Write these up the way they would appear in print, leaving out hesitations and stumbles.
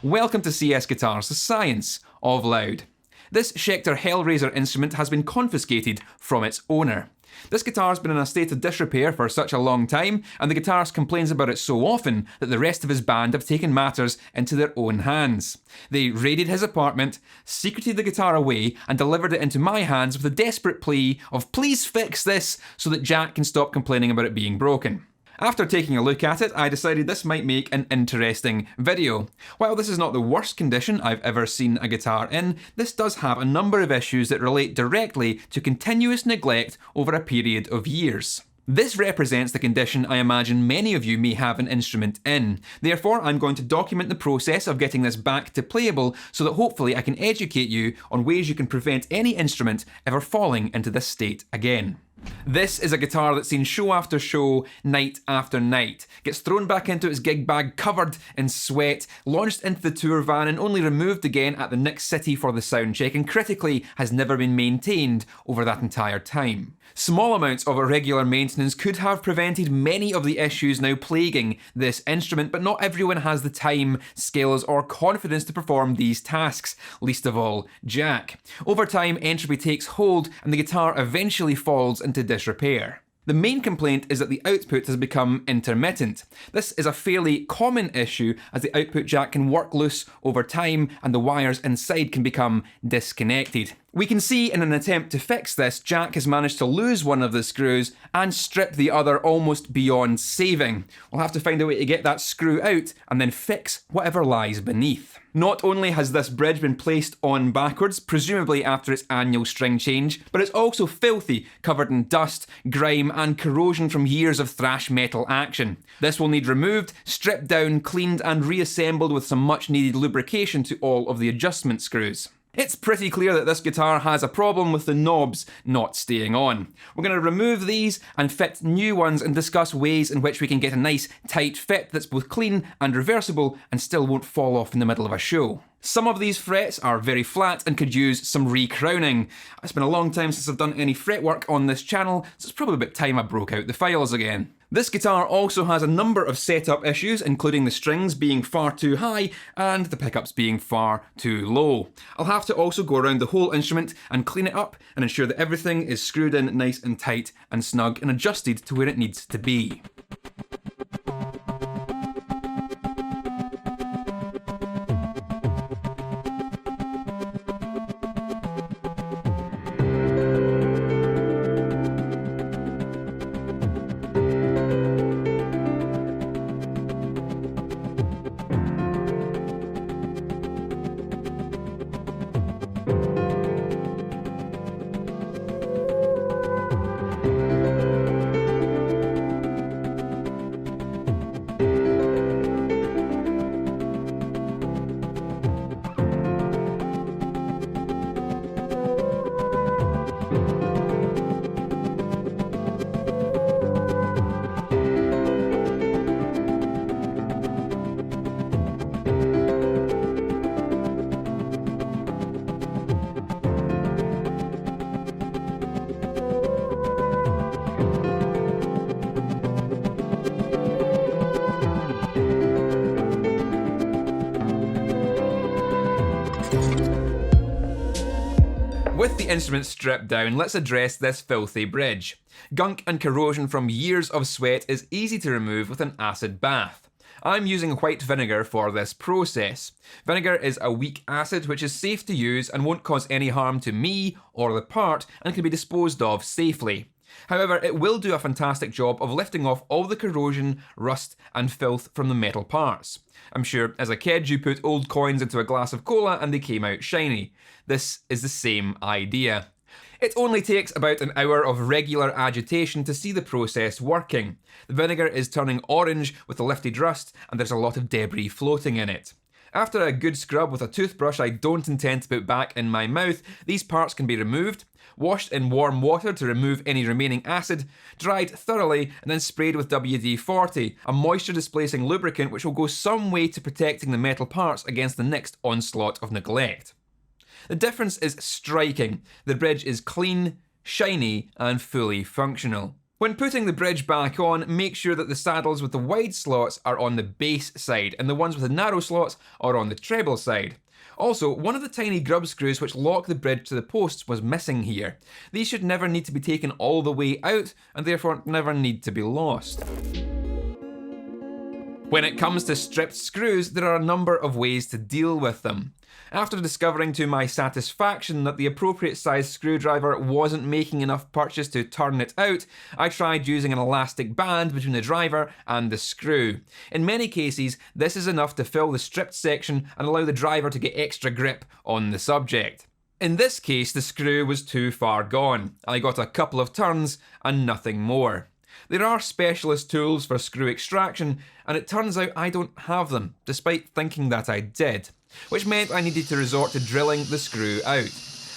Welcome to CSGuitars, the science of loud. This Schecter Hellraiser instrument has been confiscated from its owner. This guitar's been in a state of disrepair for such a long time, and the guitarist complains about it so often that the rest of his band have taken matters into their own hands. They raided his apartment, secreted the guitar away, and delivered it into my hands with a desperate plea of "please fix this" so that Jack can stop complaining about it being broken. After taking a look at it, I decided this might make an interesting video. While this is not the worst condition I've ever seen a guitar in, this does have a number of issues that relate directly to continuous neglect over a period of years. This represents the condition I imagine many of you may have an instrument in. Therefore, I'm going to document the process of getting this back to playable so that hopefully I can educate you on ways you can prevent any instrument ever falling into this state again. This is a guitar that's seen show after show, night after night. Gets thrown back into its gig bag covered in sweat, launched into the tour van and only removed again at the next city for the sound check, and critically has never been maintained over that entire time. Small amounts of irregular maintenance could have prevented many of the issues now plaguing this instrument, but not everyone has the time, skills or confidence to perform these tasks, least of all Jack. Over time, entropy takes hold and the guitar eventually falls into disrepair. The main complaint is that the output has become intermittent. This is a fairly common issue as the output jack can work loose over time and the wires inside can become disconnected. We can see in an attempt to fix this, Jack has managed to lose one of the screws and strip the other almost beyond saving. We'll have to find a way to get that screw out and then fix whatever lies beneath. Not only has this bridge been placed on backwards, presumably after its annual string change, but it's also filthy, covered in dust, grime and corrosion from years of thrash metal action. This will need removed, stripped down, cleaned and reassembled with some much needed lubrication to all of the adjustment screws. It's pretty clear that this guitar has a problem with the knobs not staying on. We're going to remove these and fit new ones and discuss ways in which we can get a nice tight fit that's both clean and reversible and still won't fall off in the middle of a show. Some of these frets are very flat and could use some re-crowning. It's been a long time since I've done any fretwork on this channel, so it's probably about time I broke out the files again. This guitar also has a number of setup issues, including the strings being far too high and the pickups being far too low. I'll have to also go around the whole instrument and clean it up and ensure that everything is screwed in nice and tight and snug and adjusted to where it needs to be. With the instrument stripped down, let's address this filthy bridge. Gunk and corrosion from years of sweat is easy to remove with an acid bath. I'm using white vinegar for this process. Vinegar is a weak acid which is safe to use and won't cause any harm to me or the part and can be disposed of safely. However, it will do a fantastic job of lifting off all the corrosion, rust and filth from the metal parts. I'm sure as a kid you put old coins into a glass of cola and they came out shiny. This is the same idea. It only takes about an hour of regular agitation to see the process working. The vinegar is turning orange with the lifted rust and there's a lot of debris floating in it. After a good scrub with a toothbrush I don't intend to put back in my mouth, these parts can be removed, washed in warm water to remove any remaining acid, dried thoroughly and then sprayed with WD-40, a moisture displacing lubricant which will go some way to protecting the metal parts against the next onslaught of neglect. The difference is striking. The bridge is clean, shiny and fully functional. When putting the bridge back on, make sure that the saddles with the wide slots are on the bass side and the ones with the narrow slots are on the treble side. Also, one of the tiny grub screws which lock the bridge to the posts was missing here. These should never need to be taken all the way out and therefore never need to be lost. When it comes to stripped screws, there are a number of ways to deal with them. After discovering to my satisfaction that the appropriate size screwdriver wasn't making enough purchase to turn it out, I tried using an elastic band between the driver and the screw. In many cases, this is enough to fill the stripped section and allow the driver to get extra grip on the subject. In this case, the screw was too far gone. I got a couple of turns and nothing more. There are specialist tools for screw extraction, and it turns out I don't have them, despite thinking that I did, which meant I needed to resort to drilling the screw out.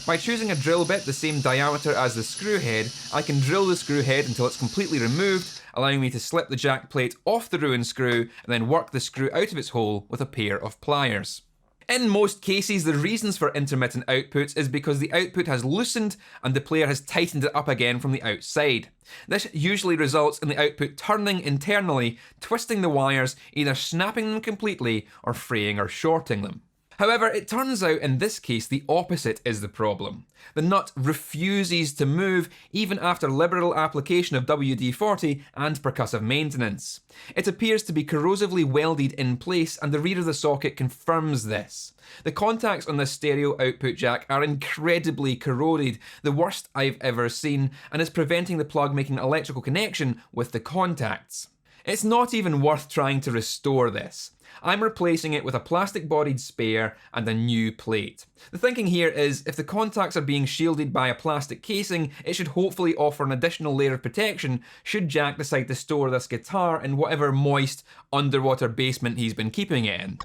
By choosing a drill bit the same diameter as the screw head, I can drill the screw head until it's completely removed, allowing me to slip the jack plate off the ruined screw and then work the screw out of its hole with a pair of pliers. In most cases, the reasons for intermittent outputs is because the output has loosened and the player has tightened it up again from the outside. This usually results in the output turning internally, twisting the wires, either snapping them completely or fraying or shorting them. However, it turns out in this case the opposite is the problem. The nut refuses to move even after liberal application of WD-40 and percussive maintenance. It appears to be corrosively welded in place and the rear of the socket confirms this. The contacts on this stereo output jack are incredibly corroded, the worst I've ever seen, and is preventing the plug making an electrical connection with the contacts. It's not even worth trying to restore this. I'm replacing it with a plastic-bodied spare and a new plate. The thinking here is, if the contacts are being shielded by a plastic casing, it should hopefully offer an additional layer of protection should Jack decide to store this guitar in whatever moist, underwater basement he's been keeping it in.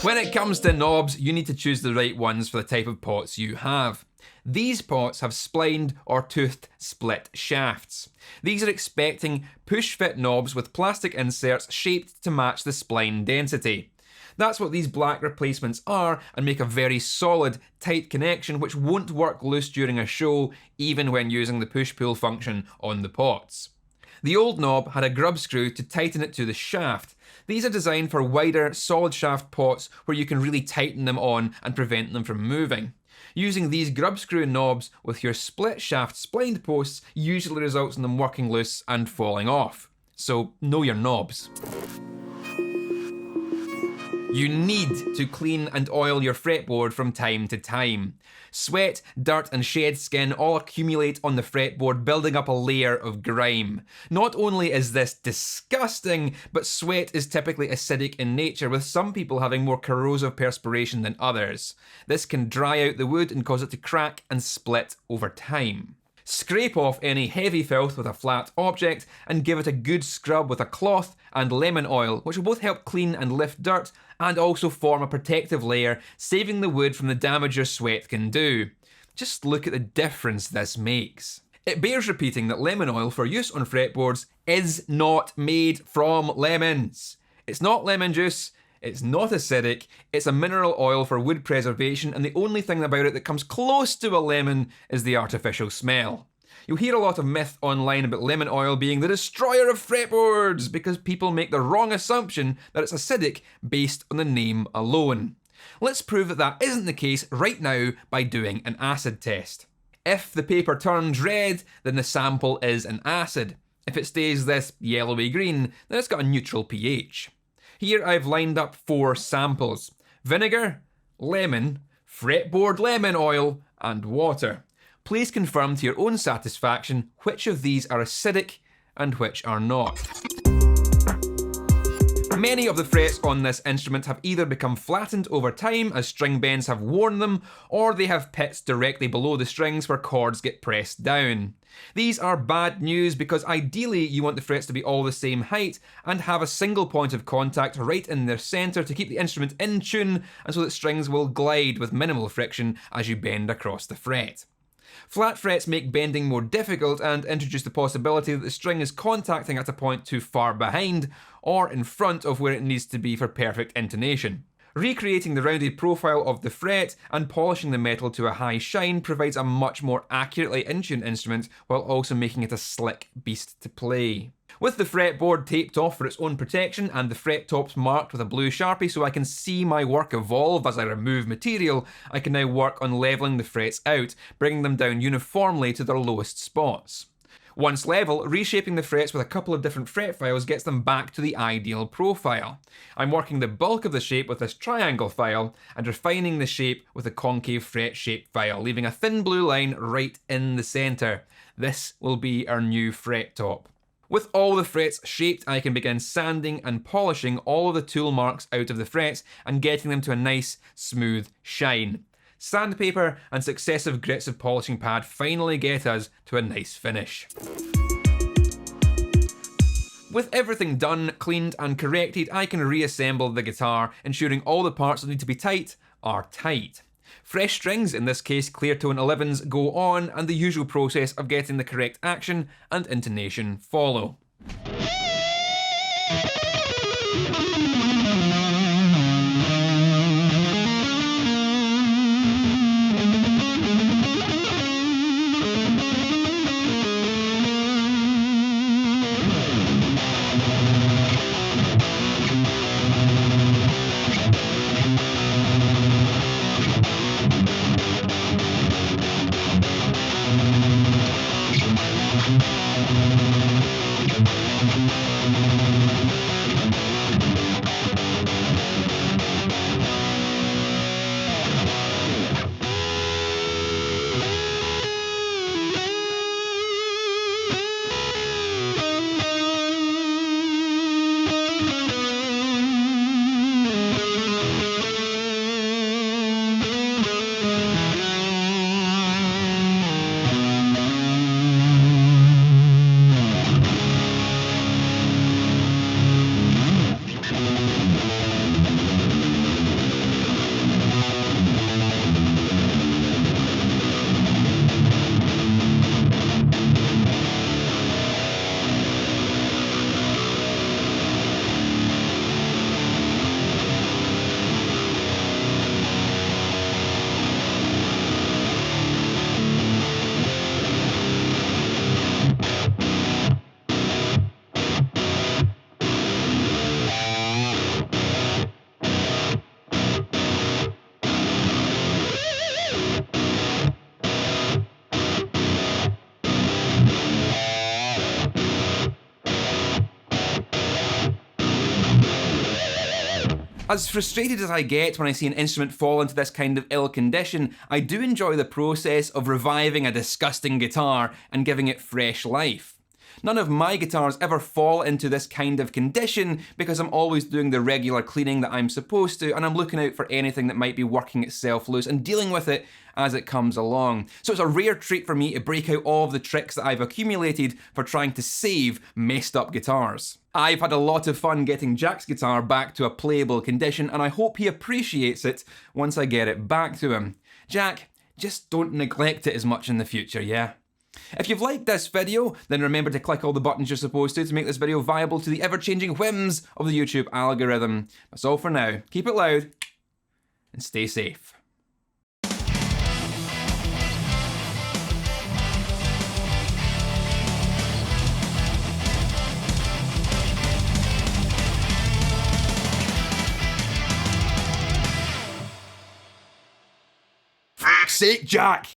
When it comes to knobs, you need to choose the right ones for the type of pots you have. These pots have splined or toothed split shafts. These are expecting push-fit knobs with plastic inserts shaped to match the spline density. That's what these black replacements are and make a very solid, tight connection which won't work loose during a show even when using the push-pull function on the pots. The old knob had a grub screw to tighten it to the shaft. These are designed for wider, solid shaft pots where you can really tighten them on and prevent them from moving. Using these grub screw knobs with your split shaft splined posts usually results in them working loose and falling off. So know your knobs. You need to clean and oil your fretboard from time to time. Sweat, dirt and shed skin all accumulate on the fretboard, building up a layer of grime. Not only is this disgusting, but sweat is typically acidic in nature, with some people having more corrosive perspiration than others. This can dry out the wood and cause it to crack and split over time. Scrape off any heavy filth with a flat object and give it a good scrub with a cloth and lemon oil, which will both help clean and lift dirt and also form a protective layer, saving the wood from the damage your sweat can do. Just look at the difference this makes. It bears repeating that lemon oil for use on fretboards is not made from lemons. It's not lemon juice, it's not acidic, it's a mineral oil for wood preservation, and the only thing about it that comes close to a lemon is the artificial smell. You'll hear a lot of myth online about lemon oil being the destroyer of fretboards because people make the wrong assumption that it's acidic based on the name alone. Let's prove that that isn't the case right now by doing an acid test. If the paper turns red, then the sample is an acid. If it stays this yellowy green, then it's got a neutral pH. Here I've lined up 4 samples: vinegar, lemon, fretboard lemon oil, and water. Please confirm to your own satisfaction which of these are acidic and which are not. Many of the frets on this instrument have either become flattened over time as string bends have worn them, or they have pits directly below the strings where chords get pressed down. These are bad news because ideally you want the frets to be all the same height and have a single point of contact right in their centre to keep the instrument in tune and so that strings will glide with minimal friction as you bend across the fret. Flat frets make bending more difficult and introduce the possibility that the string is contacting at a point too far behind or in front of where it needs to be for perfect intonation. Recreating the rounded profile of the fret and polishing the metal to a high shine provides a much more accurately in-tuned instrument while also making it a slick beast to play. With the fretboard taped off for its own protection and the fret tops marked with a blue Sharpie so I can see my work evolve as I remove material, I can now work on levelling the frets out, bringing them down uniformly to their lowest spots. Once level, reshaping the frets with a couple of different fret files gets them back to the ideal profile. I'm working the bulk of the shape with this triangle file and refining the shape with a concave fret shape file, leaving a thin blue line right in the centre. This will be our new fret top. With all the frets shaped, I can begin sanding and polishing all of the tool marks out of the frets and getting them to a nice, smooth shine. Sandpaper and successive grits of polishing pad finally get us to a nice finish. With everything done, cleaned and corrected, I can reassemble the guitar, ensuring all the parts that need to be tight are tight. Fresh strings, in this case clear tone 11s, go on, and the usual process of getting the correct action and intonation follow. As frustrated as I get when I see an instrument fall into this kind of ill condition, I do enjoy the process of reviving a disgusting guitar and giving it fresh life. None of my guitars ever fall into this kind of condition because I'm always doing the regular cleaning that I'm supposed to, and I'm looking out for anything that might be working itself loose and dealing with it as it comes along. So it's a rare treat for me to break out all of the tricks that I've accumulated for trying to save messed up guitars. I've had a lot of fun getting Jack's guitar back to a playable condition, and I hope he appreciates it once I get it back to him. Jack, just don't neglect it as much in the future, yeah? If you've liked this video, then remember to click all the buttons you're supposed to make this video viable to the ever-changing whims of the YouTube algorithm. That's all for now. Keep it loud and stay safe. For fuck's sake, Jack!